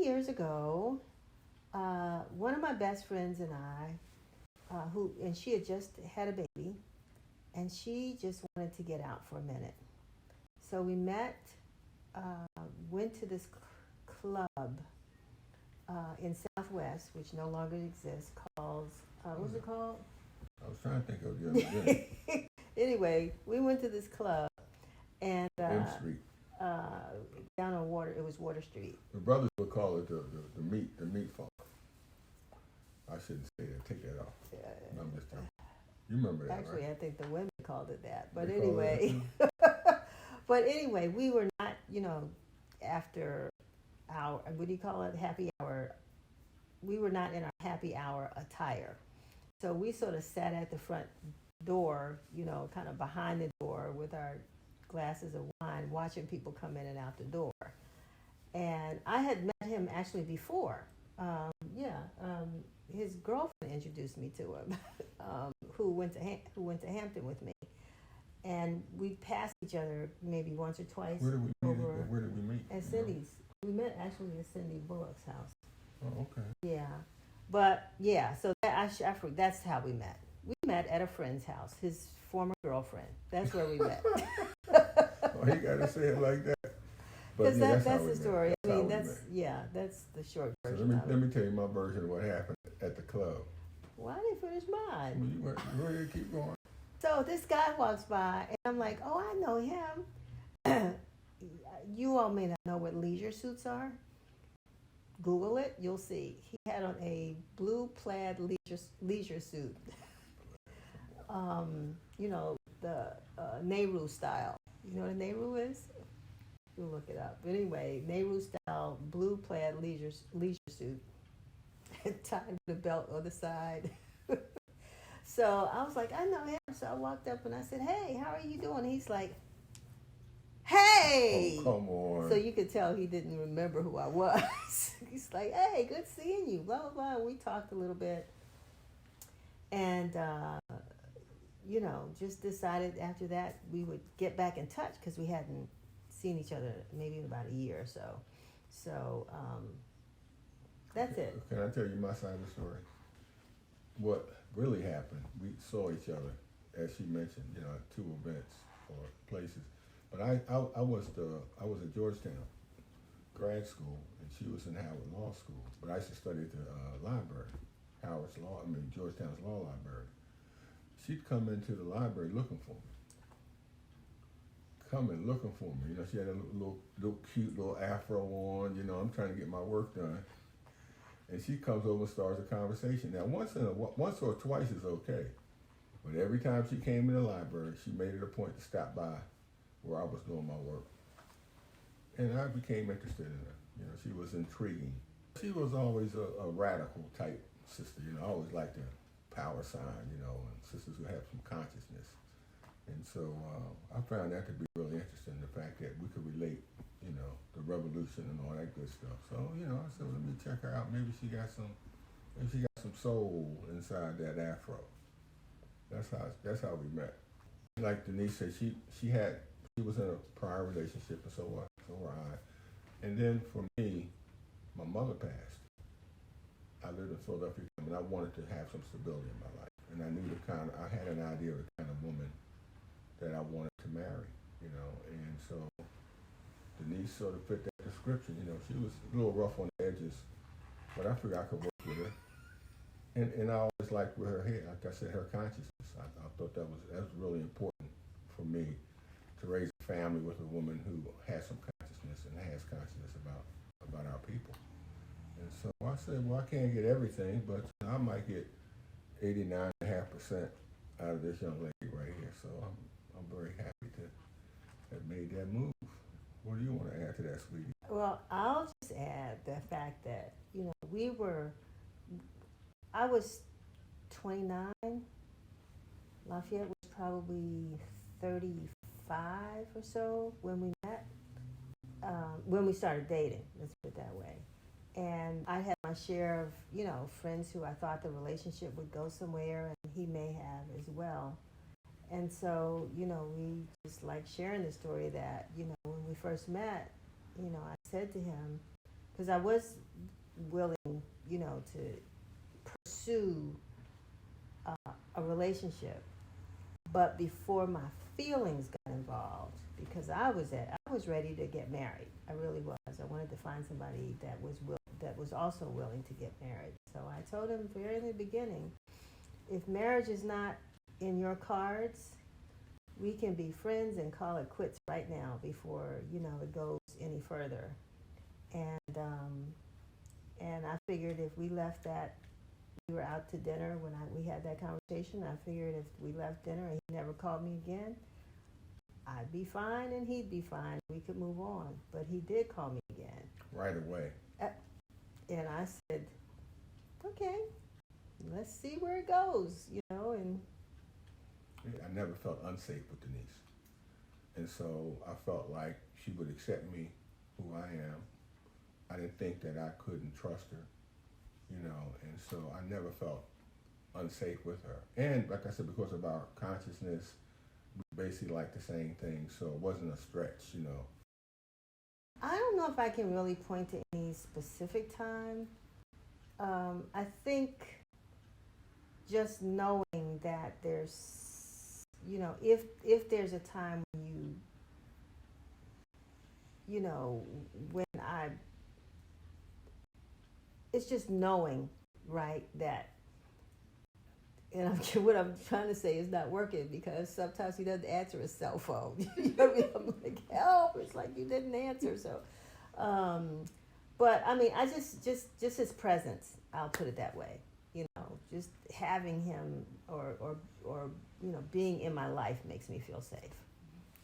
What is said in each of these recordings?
many years ago, one of my best friends and I, and she had just had a baby, and she just wanted to get out for a minute. So we met, went to this club in Southwest, which no longer exists, called, what's it called? I was trying to think of the other day. Anyway, we went to this club, and M Street. Down on Water, it was Water Street. The brothers would call it the meat funk. I shouldn't say that. Take that off. Yeah. No, I'm just joking. You remember that, Actually, right? I think the women called it that. But They anyway, but anyway, we were not, after our, what do you call it, happy hour. We were not in our happy hour attire. So we sort of sat at the front door, kind of behind the door with our glasses of wine, watching people come in and out the door. And I had met him actually before. His girlfriend introduced me to him, who went to Hampton with me, and we passed each other maybe once or twice. Where did we meet? At Cindy's. We met actually at Cindy Bullock's house. Oh, okay. Yeah, but yeah, so that's how we met. We met at a friend's house, his former girlfriend. That's where we met. Oh, you gotta say it like that. Because that's the story. That's the short version. So let me tell you my version of what happened at the club. Well, I didn't finish mine. Well, you ready to keep going? So this guy walks by, and I'm like, oh, I know him. You all may not know what leisure suits are. Google it, you'll see. He had on a blue plaid leisure suit. The Nehru style. You know what a Nehru is? You'll look it up. But anyway, Nehru style blue plaid leisure suit, tied with a belt on the side. So I was like, I know him. So I walked up and I said, hey, how are you doing? He's like, hey! Oh, come on. So you could tell he didn't remember who I was. He's like, hey, good seeing you, blah, blah, blah. We talked a little bit. And, just decided after that we would get back in touch because we hadn't seen each other maybe in about a year or so. So that's it. Can I tell you my side of the story? What really happened, we saw each other, as she mentioned, at two events or places. But I was at Georgetown grad school, and she was in Howard Law School. But I used to study at the library, Georgetown's law library. She'd come into the library looking for me. She had a little cute little afro on. I'm trying to get my work done. And she comes over and starts a conversation. Now, once or twice is okay. But every time she came in the library, she made it a point to stop by where I was doing my work. And I became interested in her. She was intriguing. She was always a radical type sister. I always liked the power sign, and sisters who have some consciousness. And so I found that to be really interesting, the fact that we could relate, the revolution and all that good stuff. So, I said, well, let me check her out. Maybe she got some soul inside that afro. That's how we met. Like Denise said, she was in a prior relationship, and so were I. And then for me, my mother passed. I lived in Philadelphia, and I wanted to have some stability in my life. And I knew I had an idea of the kind of woman that I wanted to marry, and so Denise sort of fit that description. She was a little rough on the edges, but I figured I could work with her. And I always liked with her head, like I said, her consciousness. I thought that was really important for me to raise a family with a woman who has some consciousness and has consciousness about our people. And so I said, well, I can't get everything, but I might get 89.5% out of this young lady right here. So I'm very happy to have made that move. What do you want to add to that, sweetie? Well, I'll just add the fact that, I was 29. Lafayette was probably 35 or so when we met, when we started dating, let's put it that way. And I had my share of, friends who I thought the relationship would go somewhere, and he may have as well. And so, we just like sharing the story that, when we first met, I said to him, because I was willing, you know, to pursue a relationship. But before my feelings got involved, because I was ready to get married. I really was. I wanted to find somebody that was also willing to get married. So I told him very in the beginning, if marriage is not in your cards, we can be friends and call it quits right now before, you know, it goes any further. And I figured if we left that, we were out to dinner when we had that conversation. I figured if we left dinner and he never called me again, I'd be fine and he'd be fine. We could move on. But he did call me again. Right away. And I said, okay, let's see where it goes, you know. And I never felt unsafe with Denise. And so I felt like she would accept me who I am. I didn't think that I couldn't trust her, you know, and so I never felt unsafe with her. And like I said, because of our consciousness, we basically like the same thing, so it wasn't a stretch, you know. I don't know if I can really point to any specific time. I think just knowing that there's, you know, if there's a time when you know, when it's just knowing, right, that, and what I'm trying to say is not working because sometimes he doesn't answer his cell phone. You know what I mean? I'm like, help! It's like you didn't answer. So, but I mean, I just his presence. I'll put it that way. You know, just having him or you know, being in my life makes me feel safe.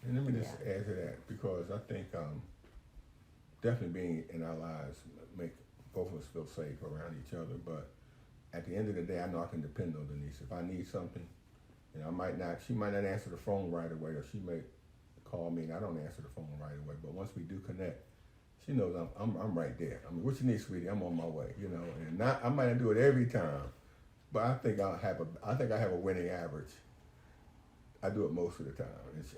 And let me just add to that, because I think definitely being in our lives make both of us feel safe around each other. But at the end of the day, I know I can depend on Denise. If I need something, you know, she might not answer the phone right away, or she may call me and I don't answer the phone right away. But once we do connect, she knows I'm right there. I mean, what you need, sweetie? I'm on my way, you know. And I might not do it every time, but I think I have a winning average. I do it most of the time,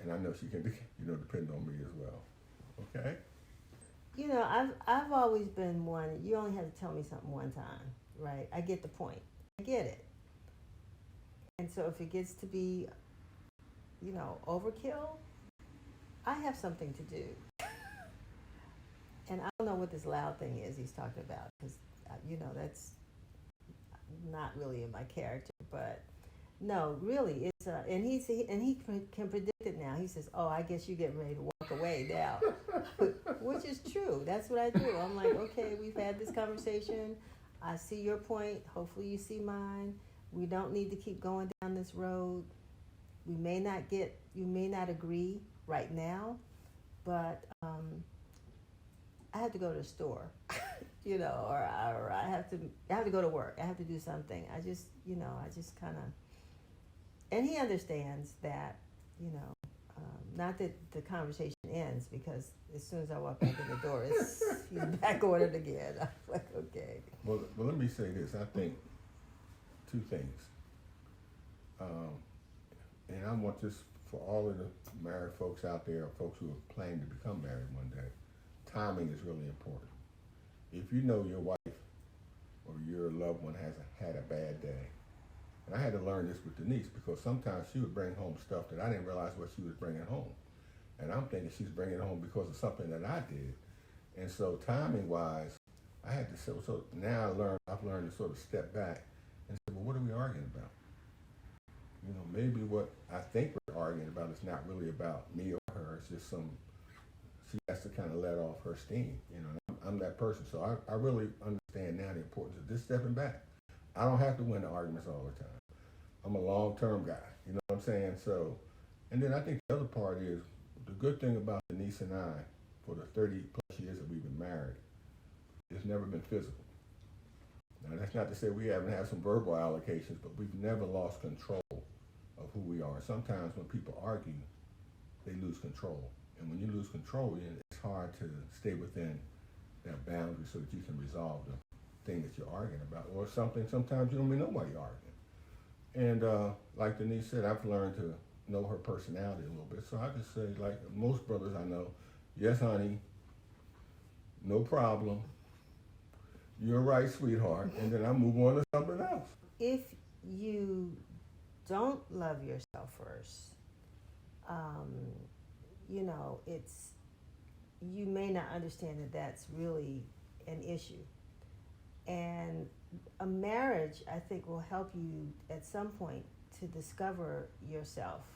and I know she can, you know, depend on me as well. Okay. You know, I've always been one. You only have to tell me something one time, right? I get the point. I get it. And so if it gets to be, you know, overkill, I have something to do. And I don't know what this loud thing is he's talking about, because, you know, that's not really in my character. But no, really, it's and he can predict it now. He says, "Oh, I guess you're getting ready to walk away now," which is true. That's what I do. I'm like, okay, we've had this conversation. I see your point. Hopefully, you see mine. We don't need to keep going down this road. You may not agree right now, but I have to go to the store, you know, or I have to go to work. I have to do something. I just kind of, and he understands that, you know, not that the conversation ends, because as soon as I walk back in the door, he's back ordered again. I'm like, okay. Well, let me say this. I think two things. And I want this for all of the married folks out there, or folks who are planning to become married one day. Timing is really important. If you know your wife or your loved one has had a bad day, and I had to learn this with Denise, because sometimes she would bring home stuff that I didn't realize what she was bringing home. And I'm thinking she's bringing it home because of something that I did. And so timing-wise, I had to, so now I've learned to sort of step back and say, well, what are we arguing about? You know, maybe what I think we're arguing about is not really about me or her. It's just she has to kind of let off her steam. You know, I'm that person. So I really understand now the importance of just stepping back. I don't have to win the arguments all the time. I'm a long-term guy. You know what I'm saying? So, and then I think the other part is, the good thing about Denise and I, for the 30 plus years that we've been married, it's never been physical. Now, that's not to say we haven't had some verbal allocations, but we've never lost control of who we are. Sometimes when people argue, they lose control. And when you lose control, it's hard to stay within that boundary so that you can resolve the thing that you're arguing about, or something. Sometimes you don't even know why you're arguing. And like Denise said, I've learned to know her personality a little bit. So I just say, like most brothers I know, yes, honey, no problem. You're right, sweetheart. And then I move on to something else. If you don't love yourself first, um, you know, you may not understand that that's really an issue. And a marriage, I think, will help you at some point to discover yourself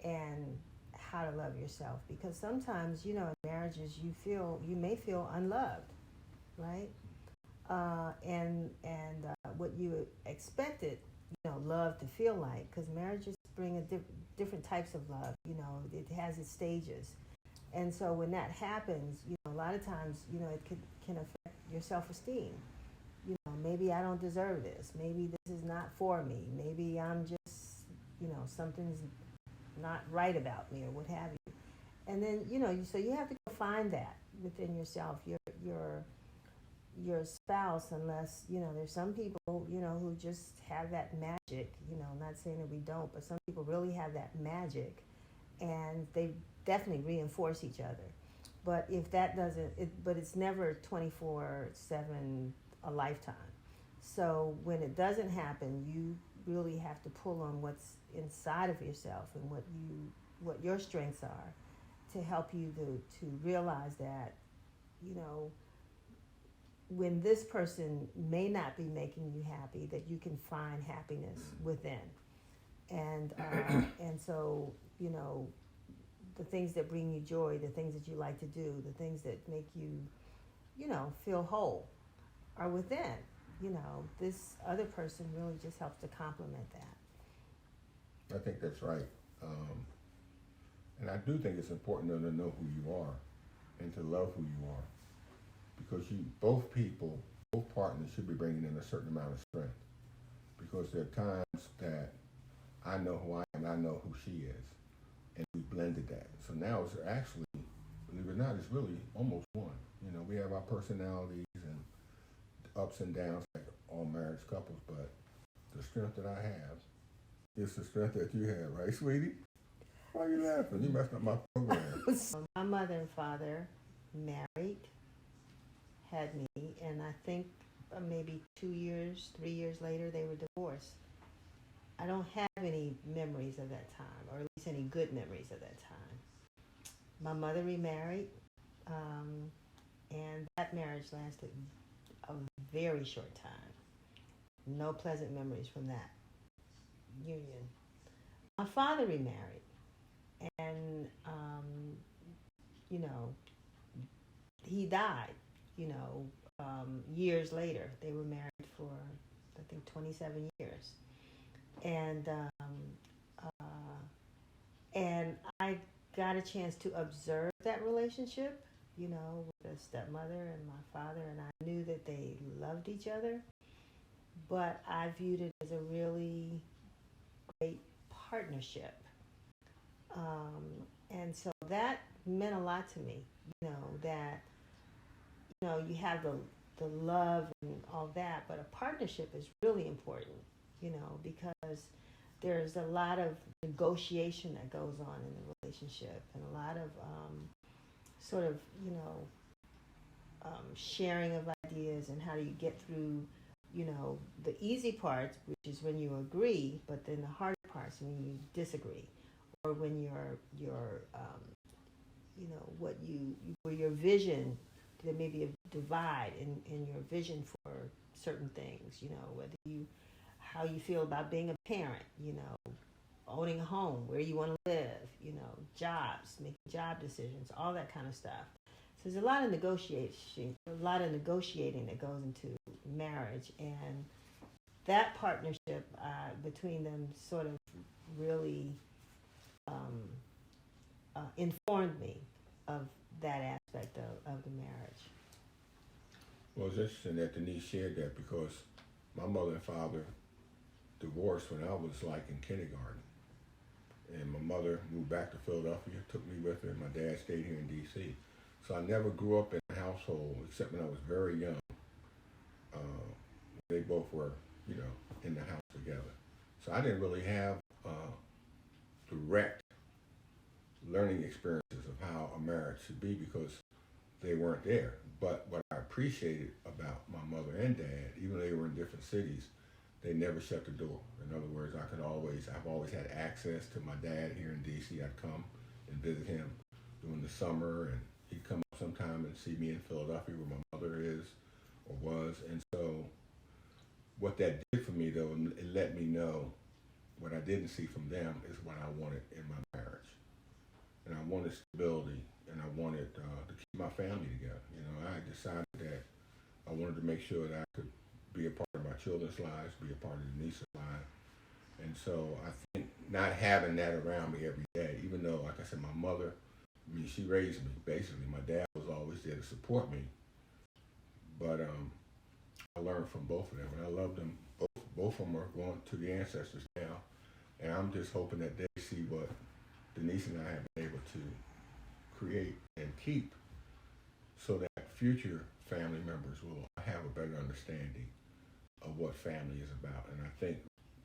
and how to love yourself. Because sometimes, you know, in marriages, you may feel unloved, right? And what you expected, you know, love to feel like, because marriages bring different types of love. You know, it has its stages, and so when that happens, you know, a lot of times, you know, it can affect your self-esteem. You know, maybe I don't deserve this. Maybe this is not for me. Maybe I'm just, you know, something's not right about me or what have you. And then, you know, so you have to go find that within yourself, your spouse, unless, you know, there's some people, you know, who just have that magic, you know, not saying that we don't, but some people really have that magic, and they definitely reinforce each other. But if that doesn't, but it's never 24/7, a lifetime. So when it doesn't happen, you really have to pull on what's inside of yourself and what your strengths are to help you to realize that, you know, when this person may not be making you happy, that you can find happiness within. And and so, you know, the things that bring you joy, the things that you like to do, the things that make you, you know, feel whole are within. You know, this other person really just helps to complement that. I think that's right. And I do think it's important to know who you are and to love who you are. Because both partners should be bringing in a certain amount of strength. Because there are times that I know who I am and I know who she is. And we blended that. So now it's actually, believe it or not, it's really almost one. You know, we have our personalities and ups and downs like all marriage couples, but the strength that I have is the strength that you have, right, sweetie? Why are you laughing? You messed up my program. My mother and father married, had me, and I think maybe 3 years later they were divorced. I don't have any memories of that time, or at least any good memories of that time. My mother remarried, and that marriage lasted a very short time. No pleasant memories from that union. My father remarried, and you know, he died. You know, years later, they were married for I think 27 years, and I got a chance to observe that relationship. You know, with a stepmother and my father, and I knew that they loved each other, but I viewed it as a really great partnership. And so that meant a lot to me, you know, that, you know, you have the love and all that, but a partnership is really important, you know, because there's a lot of negotiation that goes on in the relationship, and a lot of sort of, you know, sharing of ideas, and how do you get through, you know, the easy parts, which is when you agree, but then the hard parts when you disagree, or when your you know, where your vision, there may be a divide in your vision for certain things, you know, how you feel about being a parent, you know, owning a home, where you want to live, you know, jobs, making job decisions, all that kind of stuff. So there's a lot of negotiating that goes into marriage, and that partnership between them sort of really informed me of that aspect of the marriage. Well, it's interesting that Denise shared that, because my mother and father divorced when I was like in kindergarten. And my mother moved back to Philadelphia, took me with her, and my dad stayed here in D.C. So I never grew up in a household, except when I was very young. They both were, you know, in the house together. So I didn't really have direct learning experiences of how a marriage should be, because they weren't there. But what I appreciated about my mother and dad, even though they were in different cities, they never shut the door. In other words, I've always had access to my dad here in D.C. I'd come and visit him during the summer, and he'd come up sometime and see me in Philadelphia where my mother is or was. And so what that did for me, though, it let me know what I didn't see from them is what I wanted in my marriage. And I wanted stability, and I wanted to keep my family together. You know, I decided that I wanted to make sure that I could be a part of my children's lives, be a part of Denise's life. And so I think not having that around me every day, even though, like I said, my mother, I mean, she raised me, basically. My dad was always there to support me. But I learned from both of them, and I love them. Both of them are going to the ancestors now. And I'm just hoping that they see what Denise and I have been able to create and keep so that future family members will have a better understanding of what family is about. And I think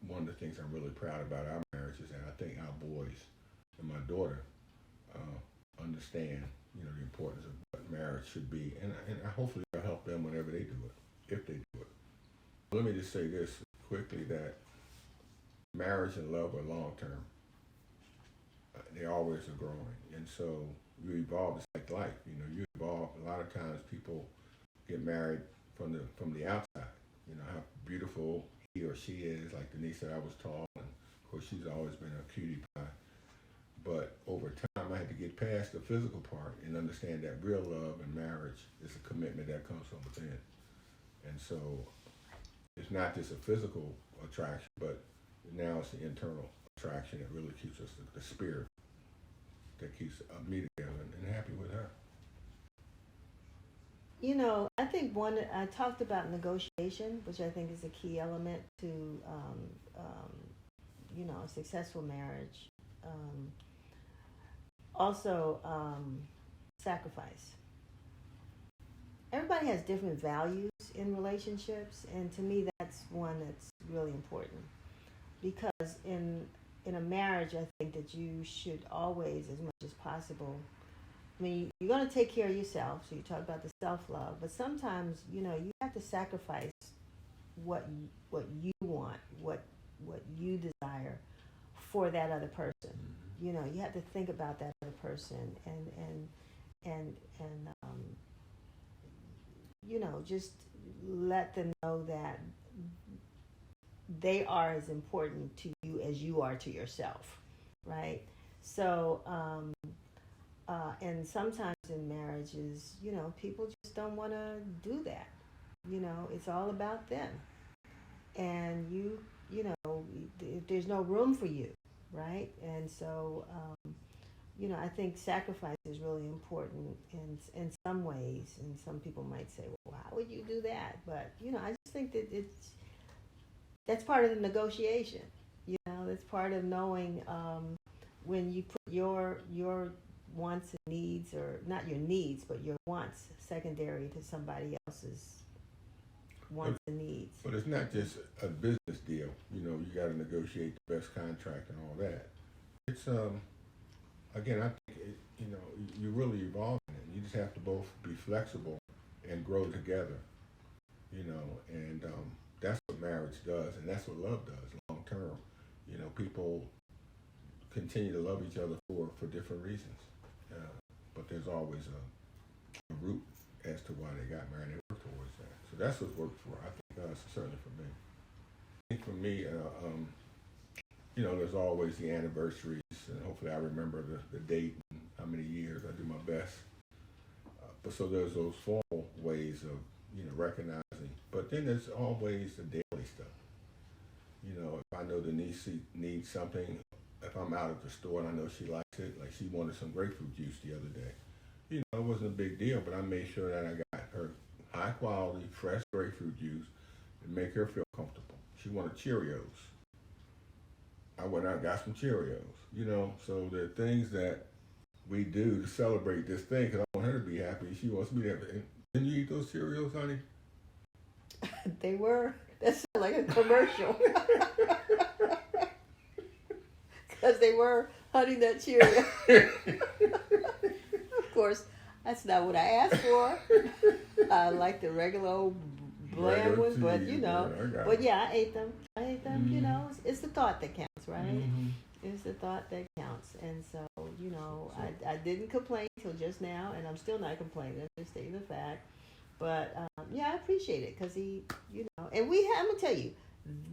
one of the things I'm really proud about our marriage is that I think our boys and my daughter understand, you know, the importance of what marriage should be. And I hopefully I'll help them whenever they do it, if they do it. Let me just say this quickly, that marriage and love are long term. They always are growing. And so you evolve. It's like life, you know, you evolve. A lot of times people get married from the outside, you know, how beautiful he or she is. Like Denise said, I was tall, and of course she's always been a cutie pie. But over time, I had to get past the physical part and understand that real love and marriage is a commitment that comes from within. And so it's not just a physical attraction, but now it's the internal attraction that really keeps us, the spirit that keeps me together and happy with her. You know, I think I talked about negotiation, which I think is a key element to, you know, a successful marriage. Also, sacrifice. Everybody has different values in relationships, and to me, that's one that's really important. Because in a marriage, I think that you should always, as much as possible, I mean, you're going to take care of yourself, so you talk about the self-love, but sometimes, you know, you have to sacrifice what you want, what you desire for that other person. You know, you have to think about that other person and you know, just let them know that they are as important to you as you are to yourself, right? So, and sometimes in marriages, you know, people just don't want to do that. You know, it's all about them. And you know, there's no room for you, right? And so, you know, I think sacrifice is really important in some ways. And some people might say, well, how would you do that? But, you know, I just think that that's part of the negotiation. You know, that's part of knowing when you put your wants and needs, or not your needs, but your wants secondary to somebody else's wants and needs. But it's not just a business deal. You know, you got to negotiate the best contract and all that. It's again, I think you know, you really evolve in it. You just have to both be flexible and grow together. You know, and that's what marriage does, and that's what love does long term. You know, people continue to love each other for different reasons, but there's always a root as to why they got married and they work towards that. So that's what's worked for. I think certainly for me. I think for me, you know, there's always the anniversaries, and hopefully I remember the date and how many years. I do my best. But so there's those formal ways of, you know, recognizing. But then there's always the daily stuff. You know, if I know Denise needs something, if I'm out at the store and I know she likes it, like she wanted some grapefruit juice the other day. You know, it wasn't a big deal, but I made sure that I got her high quality, fresh grapefruit juice and make her feel comfortable. She wanted Cheerios. I went out and got some Cheerios, you know. So there are things that we do to celebrate this thing, because I want her to be happy. She wants me to have it. Didn't you eat those Cheerios, honey? They were. That sounded like a commercial. Because they were Honey Nut Cheerios. Of course, That's not what I asked for. I like the regular old bland ones, but you know. But yeah, I ate them. You know, it's the thought that counts, right? Mm-hmm. It's the thought that counts. And so, you know, I didn't complain till just now, and I'm still not complaining. I'm just stating the fact. But yeah, I appreciate it because he, you know, and I'm gonna tell you,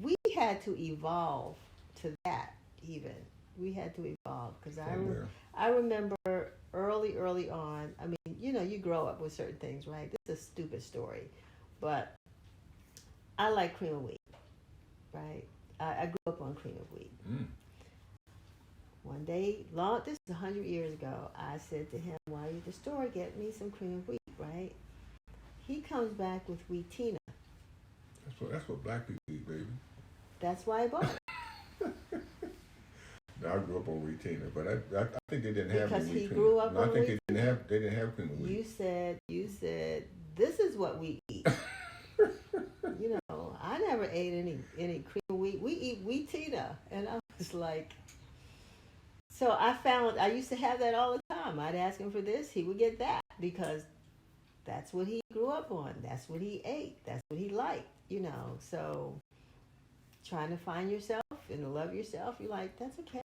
we had to evolve to that. Even we had to evolve because I remember early on. I mean, you know, you grow up with certain things, right? This is a stupid story, but I like cream of wheat, right? I grew up on cream of wheat. Mm. One day, this is 100 years ago, I said to him, "Why are you at the store? Get me some cream of wheat," right? He comes back with Wheatina. That's what black people eat, baby. That's why I bought it. I grew up on Wheatina, but I think they didn't have because any he Wheatina. grew up no, on I think Wheatina. they didn't have cream of wheat. You said this is what we eat. You know, I never ate any cream of wheat. We eat Wheatina, and I was like, so I used to have that all the time. I'd ask him for this, he would get that because that's what he grew up on. That's what he ate. That's what he liked. You know, so trying to find yourself and to love yourself, you're like, that's okay.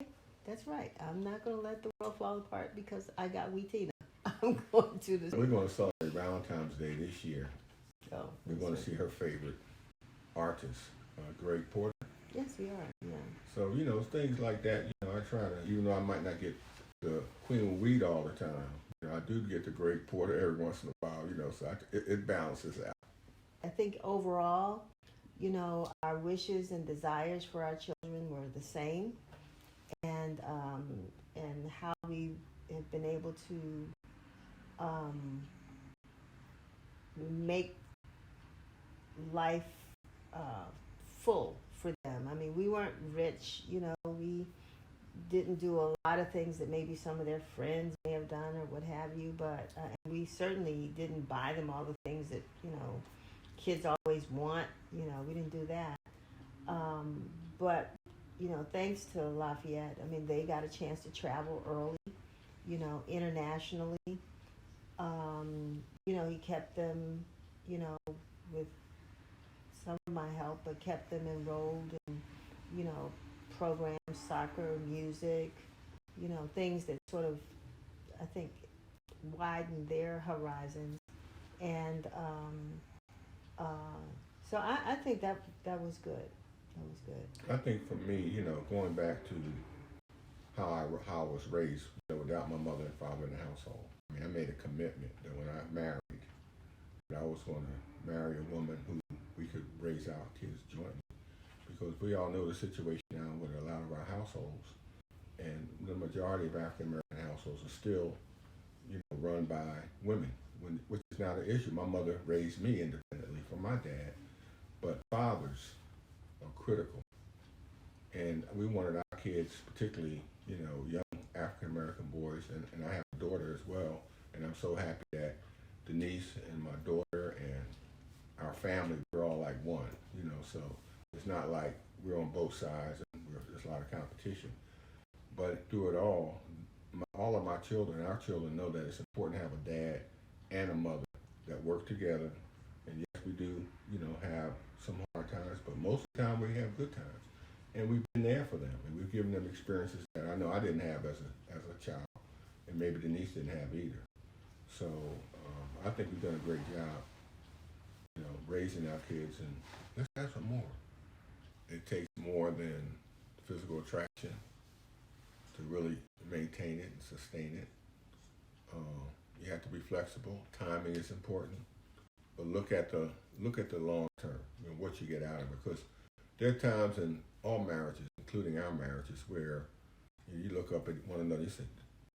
That's right. I'm not going to let the world fall apart because I got Wheatina. I'm going to this. We're going to celebrate Valentine's Day this year. Oh, we're going to see her favorite artist, Greg Porter. Yes, we are. Yeah. So, you know, things like that, you know, I try to, even though I might not get the Queen of Wheat all the time, you know, I do get the Greg Porter every once in a while, you know, so it balances out. I think overall, you know, our wishes and desires for our children were the same, and how we have been able to make life full for them. I mean, we weren't rich, you know, we didn't do a lot of things that maybe some of their friends may have done or what have you, but we certainly didn't buy them all the things that, you know, kids always want. You know, we didn't do that. But, you know, thanks to Lafayette, I mean, they got a chance to travel early, you know, internationally. You know, he kept them, you know, with some of my help, but kept them enrolled in, you know, programs, soccer, music, you know, things that sort of, I think, widened their horizons. And so I think that was good. That was good. I think for me, you know, going back to how I was raised, you know, without my mother and father in the household. I mean, I made a commitment that when I married, that I was going to marry a woman who we could raise our kids jointly. Because we all know the situation now with a lot of our households, and the majority of African American households are still, you know, run by women, which is not an issue. My mother raised me independently from my dad, but fathers are critical, and we wanted our kids, particularly, you know, young African American boys, and I have a daughter as well, and I'm so happy that Denise and my daughter and our family, we're all like one, you know, so it's not like we're on both sides and there's a lot of competition. But through it all of my children, our children know that it's important to have a dad and a mother that work together. And yes, we do, you know, have some hard times, but most of the time we have good times. And we've been there for them, and we've given them experiences that I know I didn't have as a child, and maybe Denise didn't have either. So I think we've done a great job, you know, raising our kids, and let's have some more. It takes more than physical attraction to really maintain it and sustain it. You have to be flexible. Timing is important, but look at the long term, you know, what you get out of it. Because there are times in all marriages, including our marriages, where you look up at one another. You say,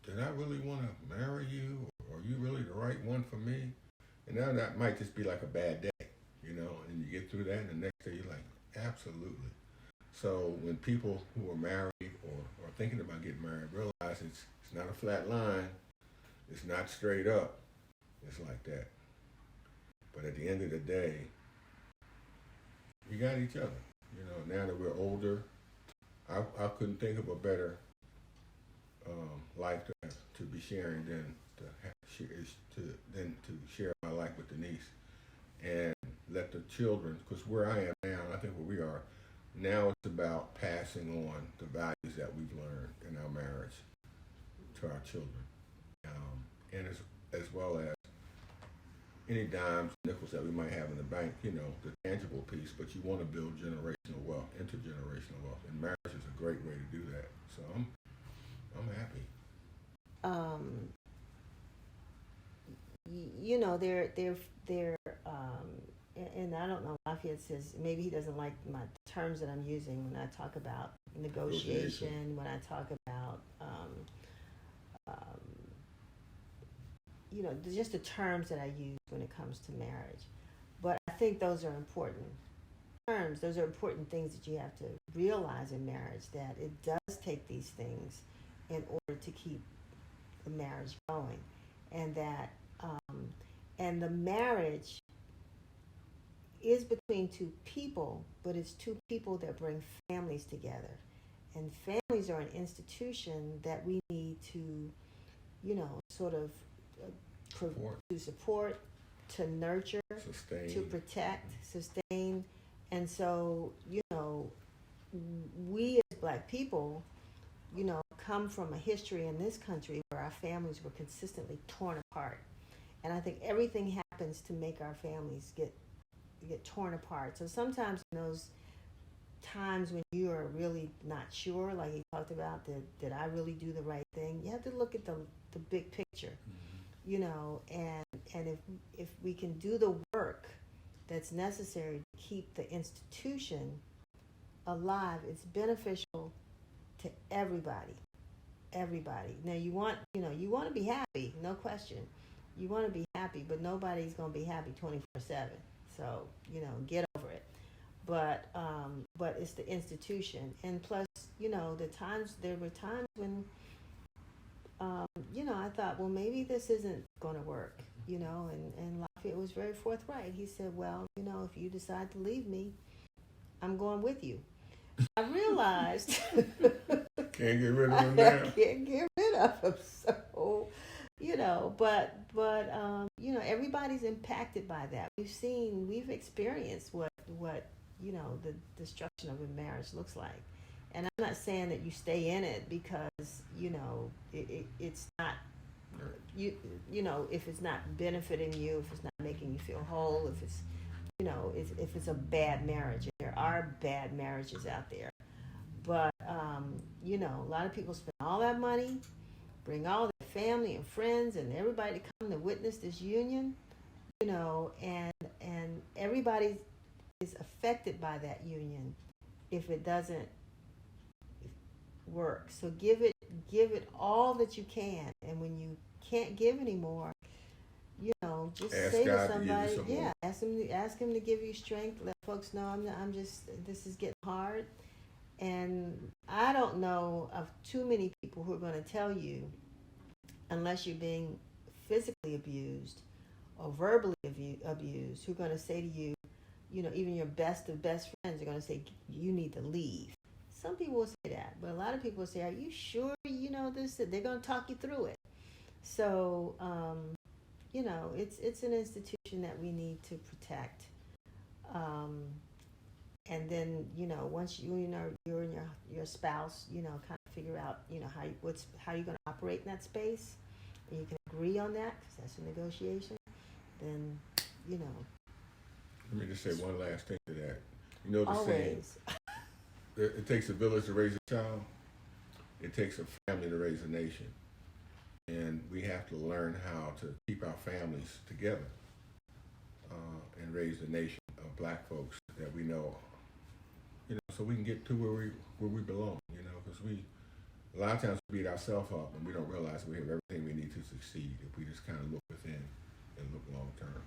"Did I really want to marry you? Or are you really the right one for me?" And now that might just be like a bad day, you know. And you get through that, and the next day you're like, "Absolutely." So when people who are married or are thinking about getting married realize it's not a flat line, it's not straight up, it's like that. But at the end of the day, we got each other. You know, now that we're older, I couldn't think of a better life to be sharing than to share my life with Denise, and let the children, because where I am now, and I think where we are now, it's about passing on the values that we've learned in our marriage to our children, and as well as any dimes, nickels that we might have in the bank, the tangible piece, but you want to build generational wealth, intergenerational wealth, and marriage is a great way to do that. So I'm happy. They're and I don't know, Lafayette says maybe he doesn't like my terms that I'm using when I talk about negotiation, when I talk about just the terms that I use when it comes to marriage. But I think those are important terms. Those are important things that you have to realize in marriage, that it does take these things in order to keep the marriage going. And that and the marriage is between two people, but it's two people that bring families together. And families are an institution that we need to, sort of to support, to nurture, sustain, to protect, sustain. And so, we as Black people, come from a history in this country where our families were consistently torn apart. And I think everything happens to make our families get torn apart. So sometimes in those times when you are really not sure, like he talked about, did I really do the right thing? You have to look at the big picture, and if we can do the work that's necessary to keep the institution alive, it's beneficial to everybody. Now you want to be happy, no question. You want to be happy, but nobody's going to be happy 24/7. So, get over it. But it's the institution. And plus, there were times when, I thought, well, maybe this isn't going to work, and Lafayette was very forthright. He said, well, if you decide to leave me, I'm going with you. I realized can't get rid of him now. Can't get rid of him. So, but everybody's impacted by that. We've experienced what the destruction of a marriage looks like. And I'm not saying that you stay in it because, it's not, if it's not benefiting you, if it's not making you feel whole, if it's, if it's a bad marriage. And there are bad marriages out there. But, a lot of people spend all that money, bring all their family and friends and everybody to come to witness this union, and everybody is affected by that union if it doesn't work. So give it all that you can, and when you can't give anymore, just ask say God to somebody, to give you some more. ask him to give you strength. Let folks know this is getting hard. And I don't know of too many people who are going to tell you, unless you're being physically abused or verbally abused, who are going to say to you, even your best of best friends are going to say, you need to leave. Some people will say that, but a lot of people will say, are you sure this? They're going to talk you through it. So, it's an institution that we need to protect. And then, once you and your spouse, kind of figure out, how you're going to operate in that space, and you can agree on that, because that's a negotiation, then, Let me just say one last thing to that. The always. saying, it takes a village to raise a child. It takes a family to raise a nation. And we have to learn how to keep our families together and raise a nation of Black folks that we know, so we can get to where we belong, because a lot of times we beat ourselves up and we don't realize we have everything we need to succeed if we just kind of look within and look long term.